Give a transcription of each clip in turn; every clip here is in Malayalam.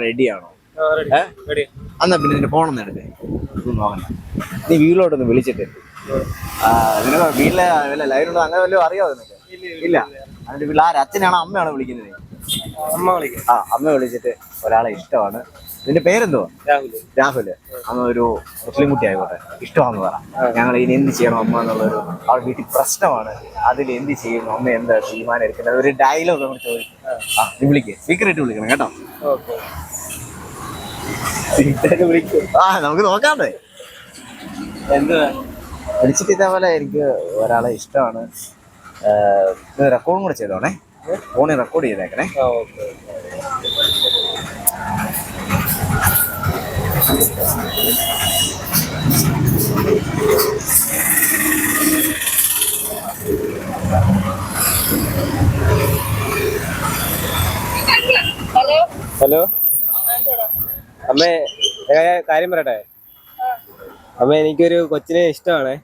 റെഡിയാണോ? എന്നാ പിന്നെ നിന്റെ ഫോണൊന്നും എടുക്കേ, നോക്കണ്ട. നീ വീട്ടിലോട്ടൊന്ന് വിളിച്ചിട്ട് നിനക്ക് വീട്ടിലെ വല്ല ലൈനുണ്ടോ അങ്ങനെ വല്ലതും അറിയാവോ നിനക്ക്? ഇല്ല. അതിന്റെ വീട്ടിൽ അച്ഛനാണോ അമ്മയാണോ വിളിക്കുന്നത്? അമ്മ വിളിച്ചിട്ട് ഒരാളെ ഇഷ്ടമാണ്. നിന്റെ പേരെന്തുവാ? രാഹുല്. അമ്മ ഒരു മുസ്ലിം കുട്ടി ആയിക്കോട്ടെ, ഇഷ്ടമാണെന്ന് പറ. ഞങ്ങൾ ഇനി എന്ത് ചെയ്യണം അമ്മ എന്നുള്ളൊരു അവൾ വീട്ടിൽ പ്രശ്നമാണ്. അതിൽ എന്ത് ചെയ്യുന്നു അമ്മ, എന്താ തീരുമാനം എടുക്കുന്നത്, ഒരു ഡയലോഗ് നമ്മൾ ചോദിക്കും. നീ വിളിക്കേ, സീക്രട്ട് വിളിക്കണം കേട്ടോ. നമുക്ക് നോക്കാണ്ടേ എന്തുവാ വിളിച്ചിട്ട് ഇതേപോലെ എനിക്ക് ഒരാളെ ഇഷ്ടമാണ്, റെക്കോർഡും കൂടെ ചെയ്തോണേ, ഫോണിൽ റെക്കോർഡ് ചെയ്തേക്കണേ. ഹലോ അമ്മേ, കാര്യം പറയട്ടെ അമ്മ? എനിക്കൊരു കൊച്ചിനെ ഇഷ്ടമാണേ.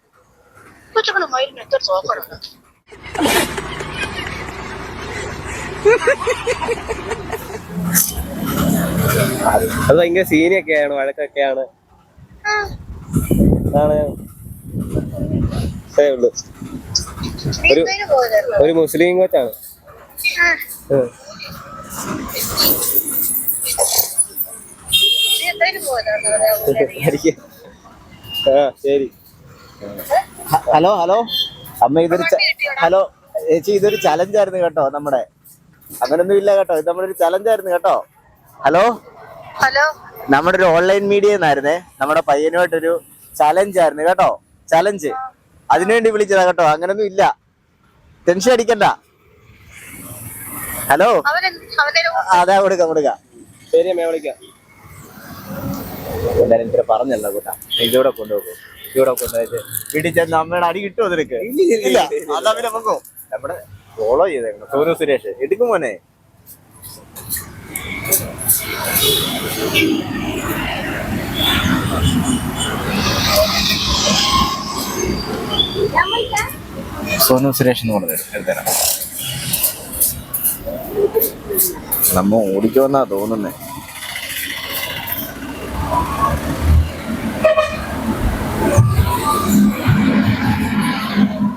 അത് ഭയങ്കര സീനൊക്കെയാണ്, വഴക്കൊക്കെയാണ്. ഒരു മുസ്ലിം കൊച്ചാണ്. ശരി. ഹലോ അമ്മ, ഹലോ ചേച്ചി, ഇതൊരു ചലഞ്ചായിരുന്നു കേട്ടോ. നമ്മുടെ അങ്ങനൊന്നും ഇല്ല കേട്ടോ, ഇത് നമ്മുടെ ഒരു ചലഞ്ചായിരുന്നു കേട്ടോ. ഹലോ, നമ്മുടെ ഒരു ഓൺലൈൻ മീഡിയ എന്നായിരുന്നേ, നമ്മുടെ പയ്യനുമായിട്ടൊരു ചലഞ്ചായിരുന്നു കേട്ടോ. ചലഞ്ച്, അതിനുവേണ്ടി വിളിച്ചതാ കേട്ടോ. അങ്ങനൊന്നും ഇല്ല, ടെൻഷൻ അടിക്കണ്ട. ഹലോ, അതാ കൊടുക്ക. ശരി അമ്മ, വിളിക്കാം. എന്തായാലും ഇത്ര പറഞ്ഞല്ലോ കൂട്ടാ, ഇതിവിടെ കൊണ്ടുപോകും. ഇവിടെ കൊണ്ടുപോയിട്ട് വീട്ടിൽ ചെന്ന് അമ്മയുടെ അടി കിട്ടുമോ നിനക്ക്? ഇല്ല. അതാ പിന്നെ നോക്കോ, നമ്മുടെ ഫോളോ ചെയ്തേക്കണം. സോനു സുരേഷ് എടുക്കും മോനെ. സോനു സുരേഷ് എന്ന് പറഞ്ഞത് എടുത്തരാം. നമ്മ ഓടിക്കുമെന്നാ തോന്നുന്നേ.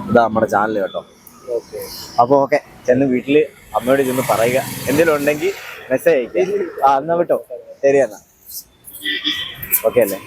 ഇതാ നമ്മുടെ ചാനൽ കേട്ടോ. അപ്പൊ ഓക്കെ, ചെന്ന് വീട്ടില് അമ്മയോട് ചെന്ന് പറയുക, എന്തെങ്കിലും ഉണ്ടെങ്കിൽ മെസ്സേജ് അയക്കുക. എന്നാ വിട്ടോ, ശരി എന്നാ. ഓക്കെ അല്ലേ?